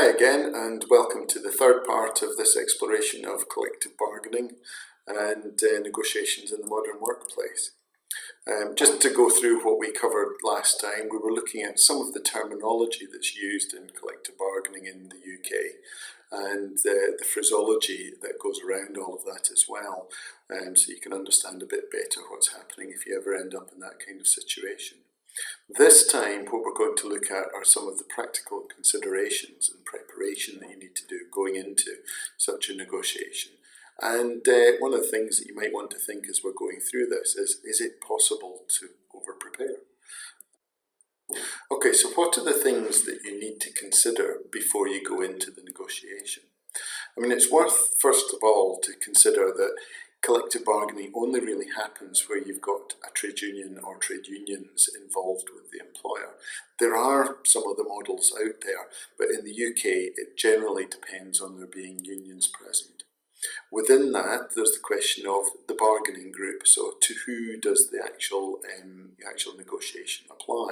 Hi again, and welcome to the third part of this exploration of collective bargaining and negotiations in the modern workplace. Just to go through what we covered last time, we were looking at some of the terminology that's used in collective bargaining in the UK and the phraseology that goes around all of that as well, so you can understand a bit better what's happening if you ever end up in that kind of situation. This time, what we're going to look at are some of the practical considerations and preparation that you need to do going into such a negotiation. And one of the things that you might want to think as we're going through this is it possible to over-prepare? Okay, so what are the things that you need to consider before you go into the negotiation? I mean, it's worth, first of all, to consider that collective bargaining only really happens where you've got a trade union or trade unions involved with the employer. There are some of the models out there, but in the UK it generally depends on there being unions present. Within that, there's the question of the bargaining group, so to who does the actual negotiation apply?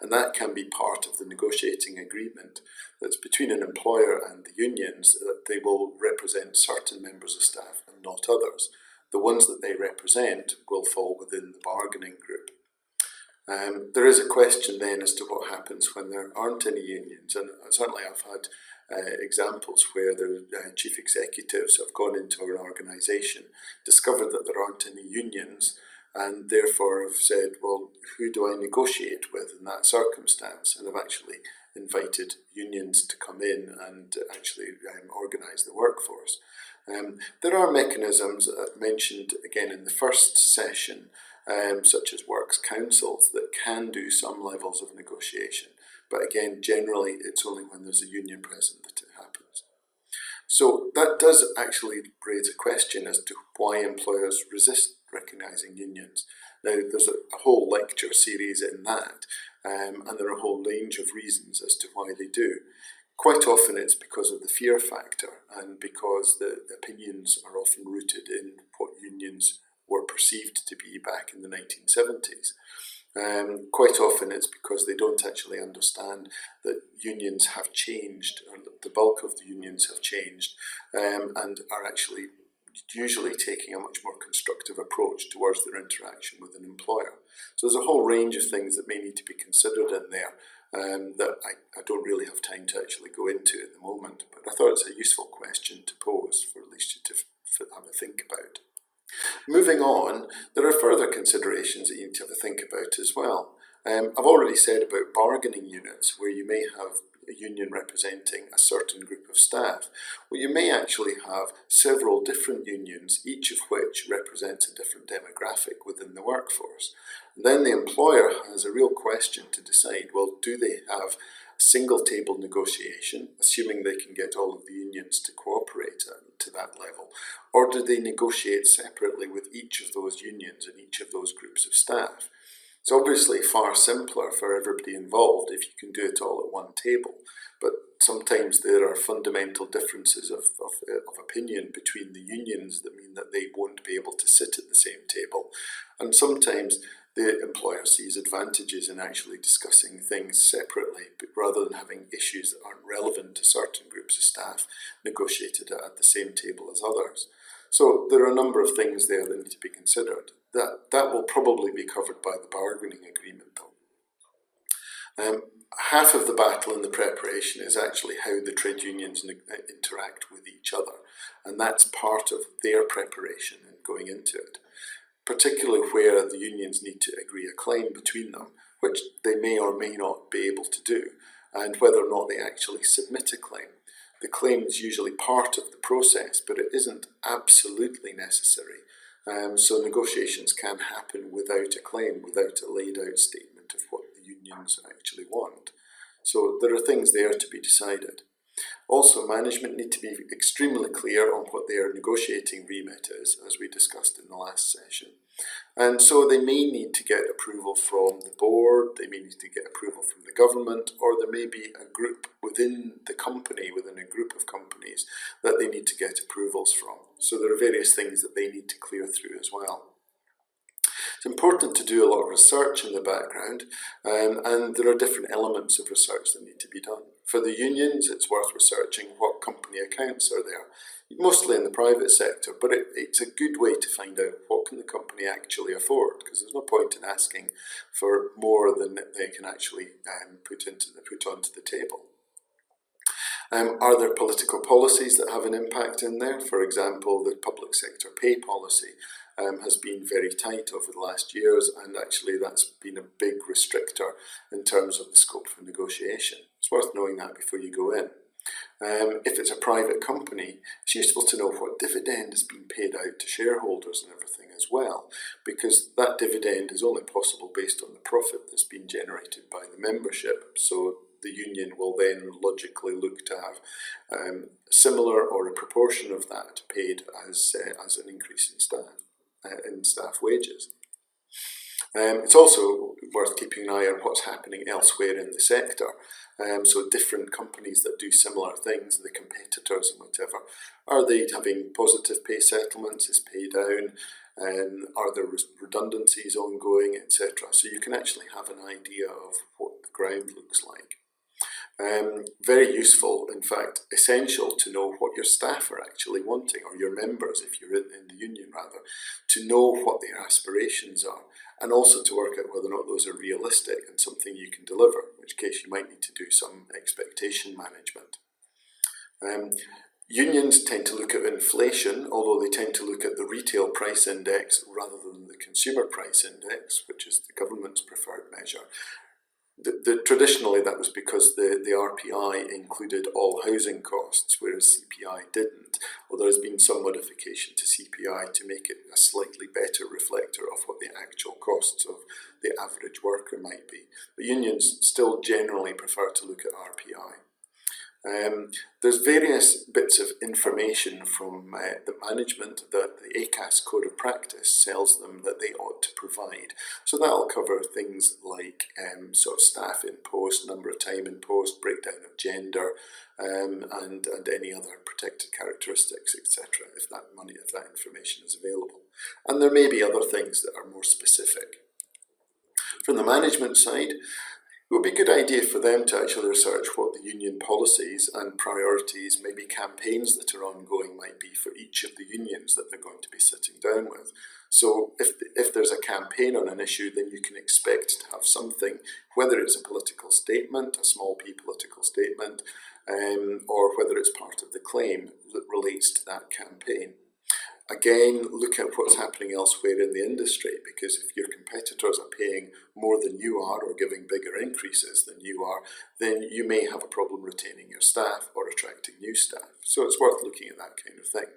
And that can be part of the negotiating agreement that's between an employer and the unions, that they will represent certain members of staff and not others. The ones that they represent will fall within the bargaining group. There is a question then as to what happens when there aren't any unions, and certainly I've had examples where the chief executives have gone into an organisation, discovered that there aren't any unions, and therefore have said, well, who do I negotiate with in that circumstance? And have actually invited unions to come in and actually organise the workforce. There are mechanisms mentioned again in the first session, such as works councils, that can do some levels of negotiation. But again, generally, it's only when there's a union present that it happens. So that does actually raise a question as to why employers resist recognising unions. Now, there's a whole lecture series in that, and there are a whole range of reasons as to why they do. Quite often it's because of the fear factor and because the opinions are often rooted in what unions were perceived to be back in the 1970s. Quite often it's because they don't actually understand that unions have changed, or the bulk of the unions have changed, and are actually usually taking a much more constructive approach towards their interaction with an employer. So there's a whole range of things that may need to be considered in there that I don't really have time to actually go into at the moment, but I thought it's a useful question to pose for at least you to have a think about. Moving on, there are further considerations that you need to have a think about as well. I've already said about bargaining units, where you may have a union representing a certain group of staff. Well, you may actually have several different unions, each of which represents a different demographic within the workforce. And then the employer has a real question to decide, well, do they have a single table negotiation, assuming they can get all of the unions to cooperate to that level, or do they negotiate separately with each of those unions and each of those groups of staff? It's obviously far simpler for everybody involved if you can do it all at one table, but sometimes there are fundamental differences of opinion between the unions that mean that they won't be able to sit at the same table, and sometimes the employer sees advantages in actually discussing things separately, but rather than having issues that aren't relevant to certain groups of staff negotiated at the same table as others. So there are a number of things there that need to be considered. That will probably be covered by the bargaining agreement though. Half of the battle in the preparation is actually how the trade unions interact with each other, and that's part of their preparation and going into it, particularly where the unions need to agree a claim between them, which they may or may not be able to do, and whether or not they actually submit a claim. The claim is usually part of the process, but it isn't absolutely necessary. So negotiations can happen without a claim, without a laid out statement of what the unions actually want. So there are things there to be decided. Also, management need to be extremely clear on what their negotiating remit is, as we discussed in the last session. And so they may need to get approval from the board, they may need to get approval from the government, or there may be a group within the company, within a group of companies, that they need to get approvals from. So there are various things that they need to clear through as well. It's important to do a lot of research in the background, and there are different elements of research that need to be done. For the unions, it's worth researching what company accounts are there, mostly in the private sector, but it's a good way to find out what can the company actually afford, because there's no point in asking for more than they can actually put onto the table. Are there political policies that have an impact in there? For example, the public sector pay policy has been very tight over the last years, and actually that's been a big restrictor in terms of the scope for negotiation. It's worth knowing that before you go in. If it's a private company, it's useful to know what dividend is being paid out to shareholders and everything as well, because that dividend is only possible based on the profit that's been generated by the membership. So the union will then logically look to have similar or a proportion of that paid as an increase in staff wages. It's also worth keeping an eye on what's happening elsewhere in the sector. So different companies that do similar things, the competitors and whatever, are they having positive pay settlements? Is pay down? Are there redundancies ongoing, etc.? So you can actually have an idea of what the ground looks like. Very useful, in fact, essential to know what your staff are actually wanting, or your members, if you're in the union rather, to know what their aspirations are, and also to work out whether or not those are realistic and something you can deliver, in which case you might need to do some expectation management. Unions tend to look at inflation, although they tend to look at the retail price index rather than the consumer price index, which is the government's preferred measure. Traditionally, that was because the RPI included all housing costs, whereas CPI didn't, although there's been some modification to CPI to make it a slightly better reflector of what the actual costs of the average worker might be. But unions still generally prefer to look at RPI. There's various bits of information from the management that the ACAS Code of Practice tells them that they ought to provide. So that'll cover things like sort of staff in post, number of time in post, breakdown of gender, and any other protected characteristics, etc. If that information is available. And there may be other things that are more specific. From the management side, it would be a good idea for them to actually research what the union policies and priorities, maybe campaigns that are ongoing, might be for each of the unions that they're going to be sitting down with. So if there's a campaign on an issue, then you can expect to have something, whether it's a political statement, a small p political statement, or whether it's part of the claim that relates to that campaign. Again, look at what's happening elsewhere in the industry, because if your competitors are paying more than you are or giving bigger increases than you are, then you may have a problem retaining your staff or attracting new staff. So it's worth looking at that kind of thing.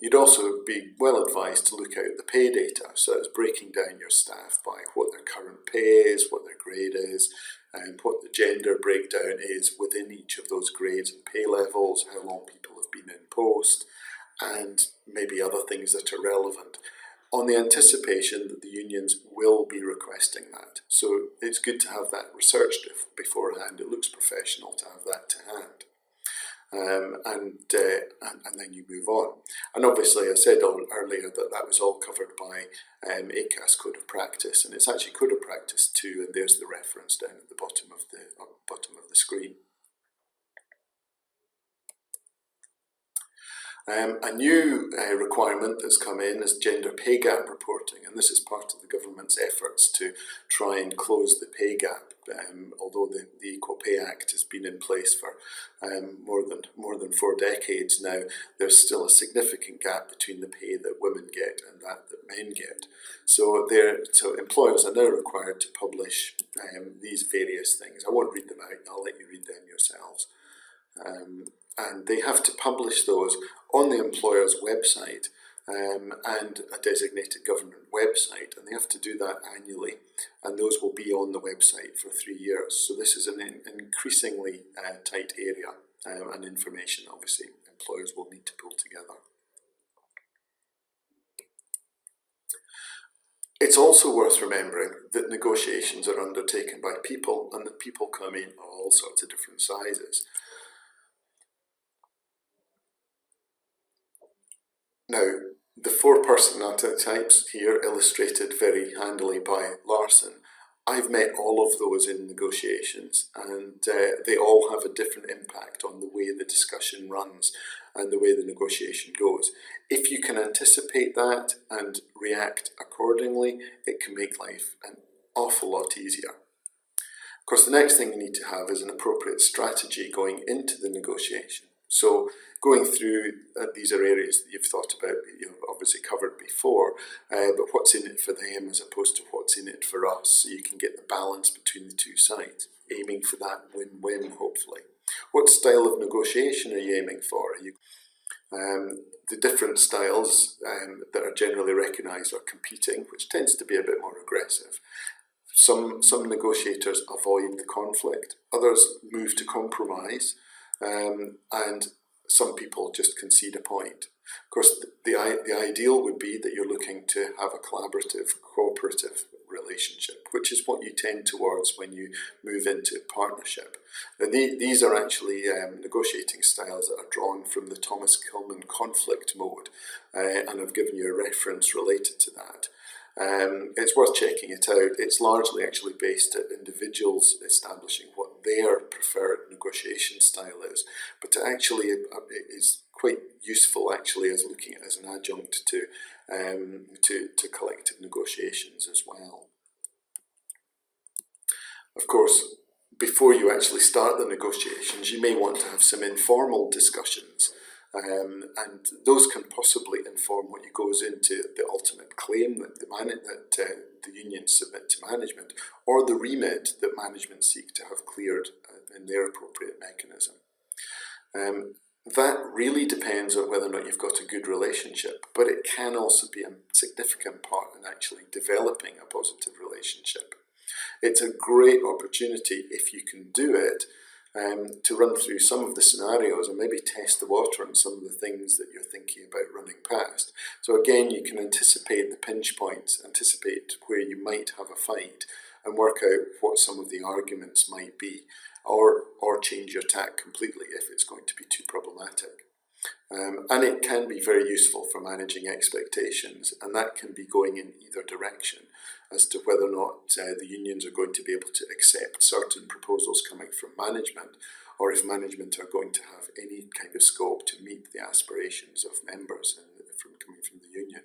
You'd also be well advised to look at the pay data, so it's breaking down your staff by what their current pay is, what their grade is, and what the gender breakdown is within each of those grades and pay levels, how long people have been in post, and maybe other things that are relevant, on the anticipation that the unions will be requesting that. So it's good to have that researched beforehand. It looks professional to have that to hand. And then you move on. And obviously I said earlier that was all covered by ACAS Code of Practice, and it's actually Code of Practice 2, and there's the reference down at the bottom of the screen. A new requirement that's come in is gender pay gap reporting, and this is part of the government's efforts to try and close the pay gap. Although the Equal Pay Act has been in place for more than 4 decades now, there's still a significant gap between the pay that women get and that men get. So employers are now required to publish these various things. I won't read them out, I'll let you read them yourselves. And they have to publish those on the employer's website and a designated government website, and they have to do that annually, and those will be on the website for 3 years. So this is an increasingly tight area, and information obviously employers will need to pull together. It's also worth remembering that negotiations are undertaken by people, and that people come in all sorts of different sizes. Now, the 4 personality types here, illustrated very handily by Larson, I've met all of those in negotiations, and they all have a different impact on the way the discussion runs and the way the negotiation goes. If you can anticipate that and react accordingly, it can make life an awful lot easier. Of course, the next thing you need to have is an appropriate strategy going into the negotiation. So going through, these are areas that you've thought about, you've obviously covered before, but what's in it for them as opposed to what's in it for us, so you can get the balance between the two sides, aiming for that win-win, hopefully. What style of negotiation are you aiming for? The different styles that are generally recognised are competing, which tends to be a bit more aggressive. Some negotiators avoid the conflict, others move to compromise, and some people just concede a point. Of course, the ideal would be that you're looking to have a collaborative, cooperative relationship, which is what you tend towards when you move into partnership. Now, these are actually negotiating styles that are drawn from the Thomas Kilmann conflict mode, and I've given you a reference related to that. It's worth checking it out. It's largely actually based at individuals establishing what their preferred negotiation style is, but it is quite useful actually as looking at as an adjunct to collective negotiations as well. Of course, before you actually start the negotiations, you may want to have some informal discussions. And those can possibly inform what goes into the ultimate claim that the unions submit to management, or the remit that management seek to have cleared in their appropriate mechanism. That really depends on whether or not you've got a good relationship, but it can also be a significant part in actually developing a positive relationship. It's a great opportunity, if you can do it, to run through some of the scenarios and maybe test the water on some of the things that you're thinking about running past. So again, you can anticipate the pinch points, anticipate where you might have a fight, and work out what some of the arguments might be, or change your tack completely if it's going to be too problematic. And it can be very useful for managing expectations, and that can be going in either direction as to whether or not the unions are going to be able to accept certain proposals coming from management, or if management are going to have any kind of scope to meet the aspirations of members coming from the union.